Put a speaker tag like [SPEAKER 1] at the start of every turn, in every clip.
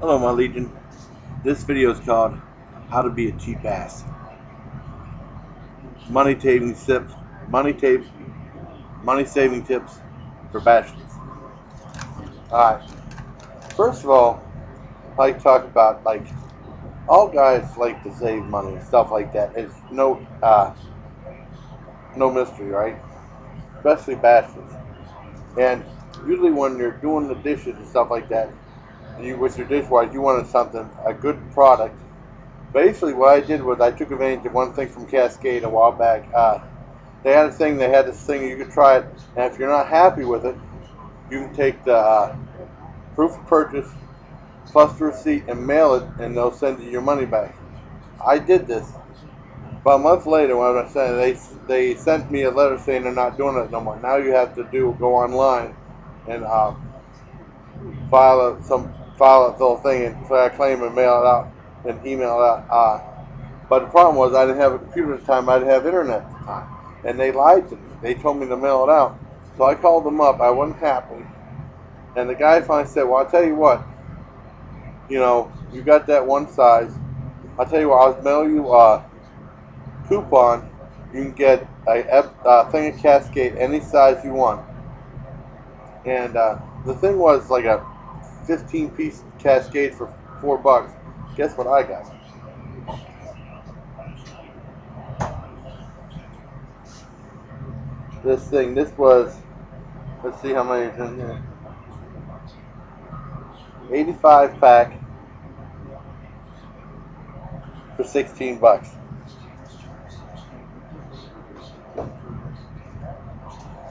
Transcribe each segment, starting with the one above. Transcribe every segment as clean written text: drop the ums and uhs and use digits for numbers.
[SPEAKER 1] Hello, my legion. This video is called "How to Be a Cheap Ass." Money saving tips. Money saving tips for bachelors. All right. First of all, I like to talk about all guys like to save money and stuff like that. It's no mystery, right? Especially bachelors. And usually when you're doing the dishes and stuff like that, and you with your dishwasher, you wanted a good product. Basically, what I did was I took advantage of one thing from Cascade a while back. They had this thing, you could try it, and if you're not happy with it, you can take the proof of purchase plus the receipt and mail it, and they'll send you your money back. I did this. About a month later, when I was saying, they sent me a letter saying they're not doing it no more. Now you have to go online and file a little thing and try to claim and mail it out and email it out. But the problem was I didn't have a computer at the time. I didn't have internet at the time, and they lied to me. They told me to mail it out. So I called them up. I wasn't happy, and the guy finally said, "Well, I'll tell you what. You got that one size. I'll tell you what. I'll mail you a coupon. You can get a thing of Cascade any size you want." And the thing was like a 15-piece Cascade for $4. Guess what I got? This thing. This was. Let's see how many is in here. 85 pack for $16.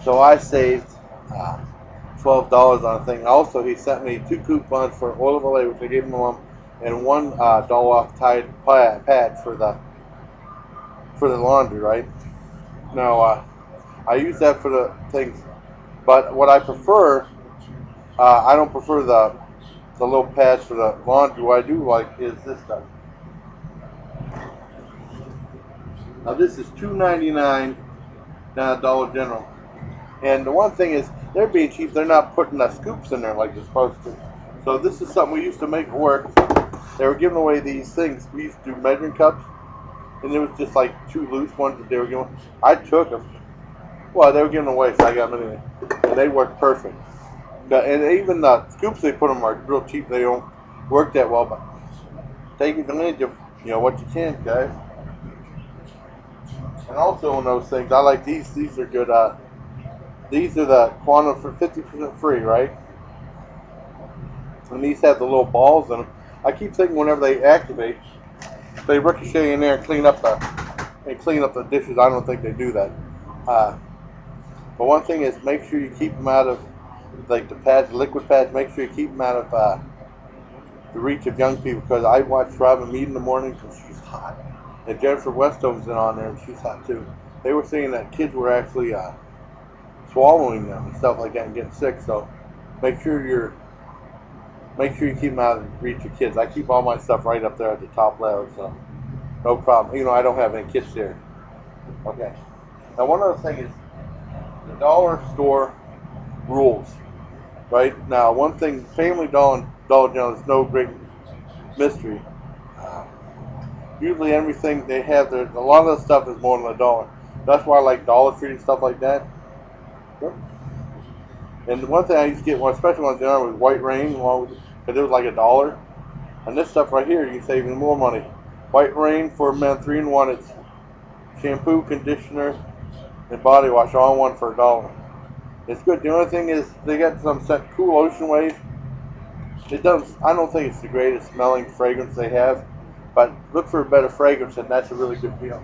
[SPEAKER 1] So I saved $12 on a thing. Also, he sent me 2 coupons for oil of Olay, which I gave him one, and $1 off Tide pad for the laundry. Right now, I use that for the things. But what I prefer, I don't prefer the little pads for the laundry. What I do like is this stuff. Now this is $2.99 down at Dollar General. And the one thing is, they're being cheap. They're not putting the scoops in there like they're supposed to. So this is something we used to make work. They were giving away these things. We used to do measuring cups, and there was just like 2 loose ones that they were giving. I took them. Well, they were giving away, so I got them anyway. And they work perfect. And even the scoops they put them are real cheap. They don't work that well, but take advantage of what you can, guys. And also on those things, I like these. These are good. These are the quantum for 50% free, right? And these have the little balls in them. I keep thinking whenever they activate, they ricochet in there and clean up the dishes. I don't think they do that. But one thing is, make sure you keep them out of the pads, liquid pads. Make sure you keep them out of the reach of young people. Because I watched Robin Mead in the morning because she's hot, and Jennifer Westov's in on there and she's hot too. They were saying that kids were actually swallowing them and stuff like that and getting sick. So make sure you keep them out of reach of kids. I keep all my stuff right up there at the top level, so no problem. I don't have any kids there. Okay. Now one other thing is the dollar store rules. Right now, one thing, Family Dollar General is no great mystery. Usually everything they have there, a lot of the stuff is more than $1. That's why I like Dollar Tree and stuff like that. And the one thing I used to get, especially when I was young, was White Rain, because it was like $1. And this stuff right here, you can save even more money. White Rain for men, 3-in-1. It's shampoo, conditioner, and body wash all in one for $1. It's good. The only thing is they got some cool ocean wave. It doesn't. I don't think it's the greatest smelling fragrance they have, but look for a better fragrance, and that's a really good deal.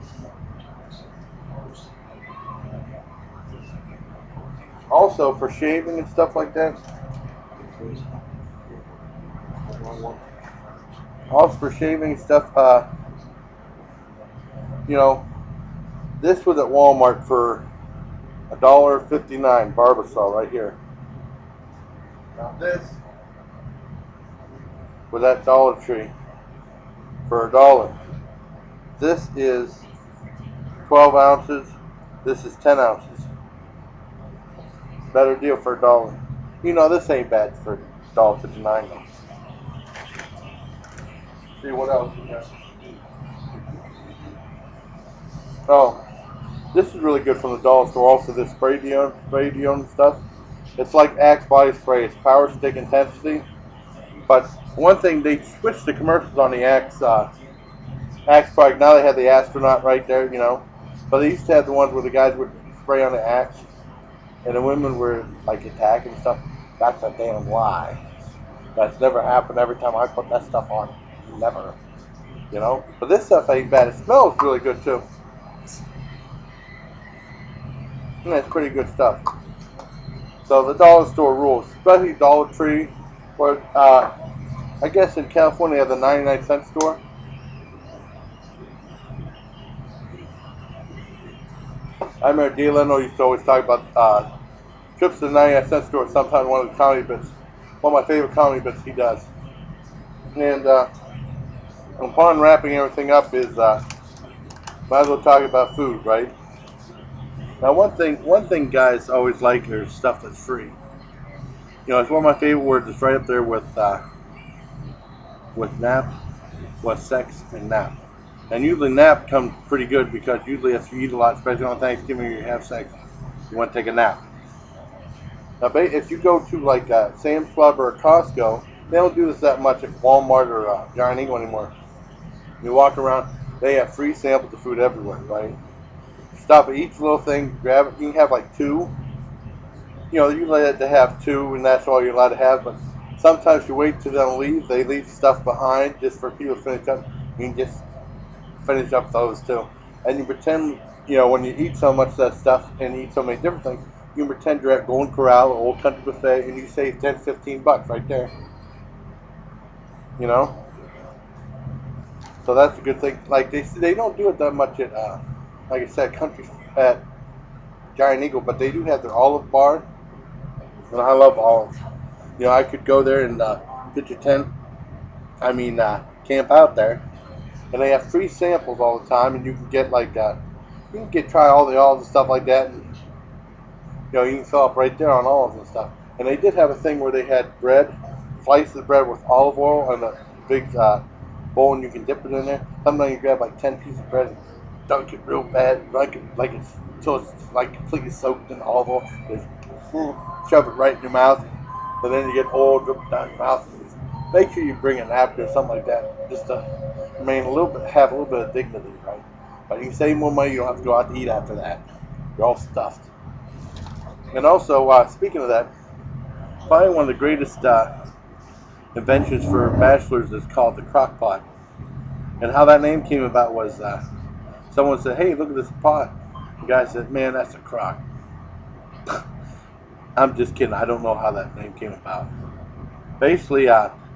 [SPEAKER 1] Also, for shaving and stuff like that. Also for shaving stuff, this was at Walmart for $1.59 Barbasol right here. Now this was at Dollar Tree for $1. This is 12 ounces. This is 10 ounces. Better deal for $1. This ain't bad for $1.59. see what else we got. Oh, this is really good from the dollar store. Also, this spray deodorant stuff. It's like Axe body spray. It's power stick intensity. But one thing, they switched the commercials on the Axe product. Now they have the astronaut right there, you know. But they used to have the ones where the guys would spray on the axe, and the women were like attacking and stuff. That's a damn lie. That's never happened. Every time I put that stuff on, never. You know. But this stuff ain't bad. It smells really good too. And it's pretty good stuff. So the dollar store rules, especially Dollar Tree, or I guess in California they have the 99-cent store. I remember D. Leno used to always talk about trips to the 99-cent store. Sometimes one of the comedy bits, one of my favorite comedy bits he does. And upon wrapping everything up is might as well talk about food, right? Now one thing guys always like is stuff that's free. You know, it's one of my favorite words. It's right up there with nap, with sex, and nap. And usually nap comes pretty good because usually if you eat a lot, especially on Thanksgiving, or you have sex, you want to take a nap. Now, if you go to like Sam's Club or Costco, they don't do this that much at Walmart or Giant Eagle anymore. You walk around, they have free samples of food everywhere, right? Stop at each little thing, grab it. You can have like two. You know, you let to have two, and that's all you're allowed to have. But sometimes you wait till them leave. They leave stuff behind just for people to finish up. You can just finish up those too. And you pretend, you know, when you eat so much of that stuff and eat so many different things, you can pretend you're at Golden Corral or Old Country Buffet, and you save 10, 15 bucks right there. You know? So that's a good thing. Like they don't do it that much at, like I said, at Giant Eagle, but they do have their olive bar, and I love olives. You know, I could go there and pitch a tent. Camp out there, and they have free samples all the time, and you can get like try all the olives and stuff like that, and you know you can fill up right there on olives and stuff. And they did have a thing where they had bread, slices of bread with olive oil, and a big bowl, and you can dip it in there. Sometimes you grab like 10 pieces of bread and dunk it real bad, like it's so it's like completely soaked in olive oil. Just shove it right in your mouth, and then you get oil dripping down your mouth. Make sure you bring a napkin or something like that, just to remain have a little bit of dignity, right? But you can save more money. You don't have to go out to eat after that. You're all stuffed. And also, speaking of that, probably one of the greatest inventions for bachelors is called the crock pot. And how that name came about was someone said, "Hey, look at this pot." The guy said, "Man, that's a crock." I'm just kidding. I don't know how that name came about. Basically,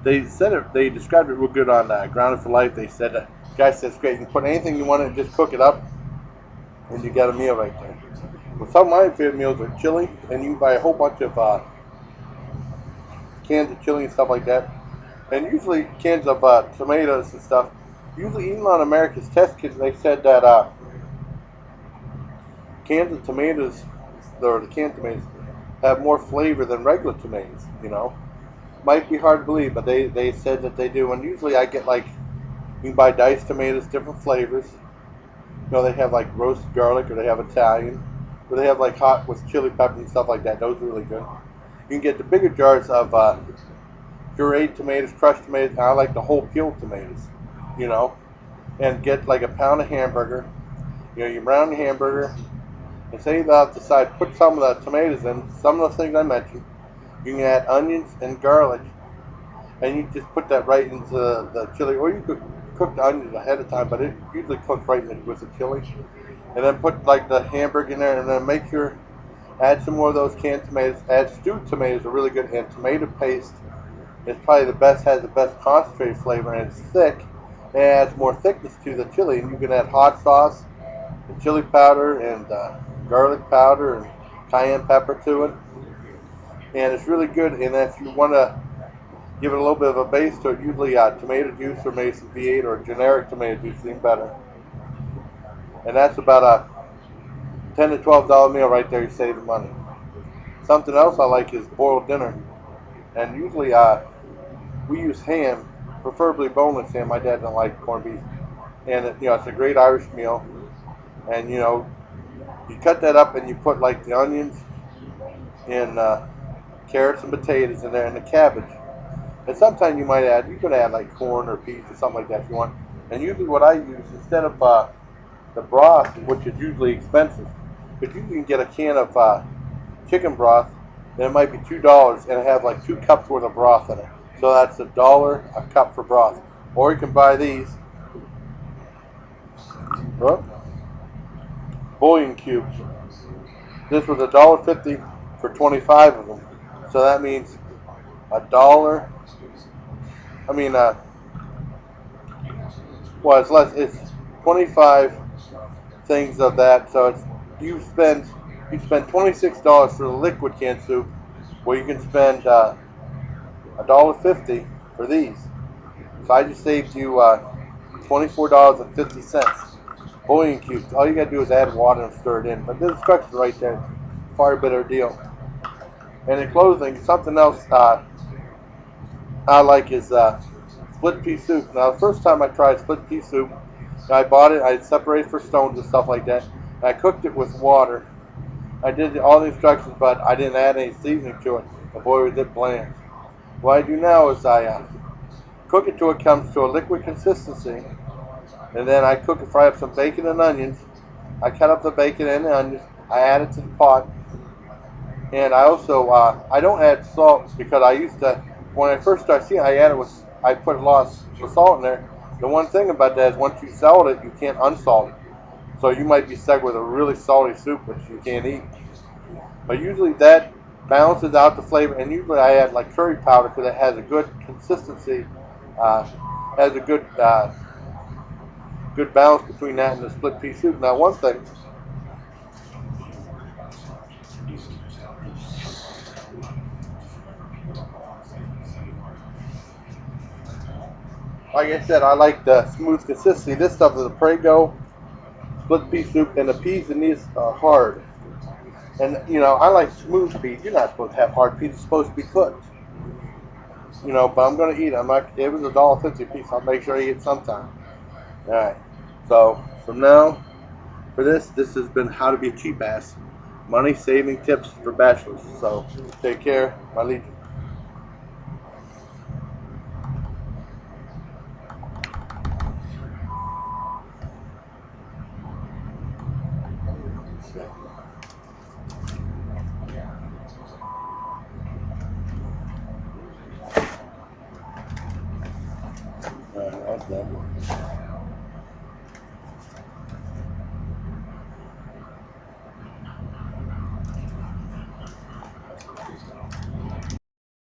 [SPEAKER 1] they described it real good on Grounded for Life. They said, the guy said it's great. You can put anything you want in, just cook it up, and you got a meal right there. Well, some of my favorite meals are chili, and you can buy a whole bunch of cans of chili and stuff like that. And usually cans of tomatoes and stuff. Usually, even on America's Test Kits, they said that cans of tomatoes, or the canned tomatoes, have more flavor than regular tomatoes, you know. Might be hard to believe, but they said that they do. And usually I get like, you can buy diced tomatoes, different flavors. You know, they have like roasted garlic, or they have Italian, or they have like hot with chili pepper and stuff like that. Those are really good. You can get the bigger jars of pureed tomatoes, crushed tomatoes. I like the whole peeled tomatoes, you know, and get like a pound of hamburger. You know, you brown the hamburger, and say you decide put some of the tomatoes in, some of the things I mentioned. You can add onions and garlic, and you just put that right into the chili, or you could cook the onions ahead of time, but it usually cooks right in with the chili. And then put like the hamburger in there, and then make sure add some more of those canned tomatoes. Add stewed tomatoes are really good, and tomato paste is probably the best, has the best concentrated flavor, and it's thick, and it adds more thickness to the chili. And you can add hot sauce, and chili powder, and garlic powder, and cayenne pepper to it. And it's really good. And if you want to give it a little bit of a base to it, usually tomato juice or maybe some V8 or generic tomato juice is even better. And that's about a $10 to $12 meal right there. You save the money. Something else I like is boiled dinner. And usually we use ham preferably boneless ham. My dad doesn't like corned beef, and it's a great Irish meal. And you cut that up and you put like the onions and carrots and potatoes in there and the cabbage. And sometimes you could add like corn or peas or something like that if you want. And usually what I use instead of the broth, which is usually expensive, but you can get a can of chicken broth, then it might be $2, and it has like 2 cups worth of broth in it. So that's $1 a cup for broth. Or you can buy these bouillon cubes. This was $1.50 for 25 of them. So that means a dollar. I mean, well, it's less. It's 25 things of that. So it's you spend $26 for the liquid canned soup, where you can spend $1.50 for these. So I just saved you $24.50. Bouillon cubes. All you gotta do is add water and stir it in. But the instructions right there. Far better deal. And in closing, something else I like is split pea soup. Now, the first time I tried split pea soup, I bought it. I separated for stones and stuff like that. And I cooked it with water. I did all the instructions, but I didn't add any seasoning to it. And boy, was it bland. What I do now is I cook it till it comes to a liquid consistency, and then I fry up some bacon and onions. I cut up the bacon and the onions. I add it to the pot, and I also I don't add salt because I used to when I first started seeing I put a lot of salt in there. The one thing about that is once you salt it, you can't unsalt it. So you might be stuck with a really salty soup which you can't eat. But usually that balances out the flavor, and usually I add like curry powder because it has a good consistency, has a good balance between that and the split pea soup. Now one thing, like I said, I like the smooth consistency. This stuff is a Prego split pea soup, and the peas in these are hard. And I like smooth peas. You're not supposed to have hard peas. It's supposed to be cooked. But I'm gonna eat it. I'm not. It was $1.50 a piece. I'll make sure I eat it sometime. All right. So from now, for this has been how to be a cheap ass. Money saving tips for bachelors. So take care, my legion. All right, that's done.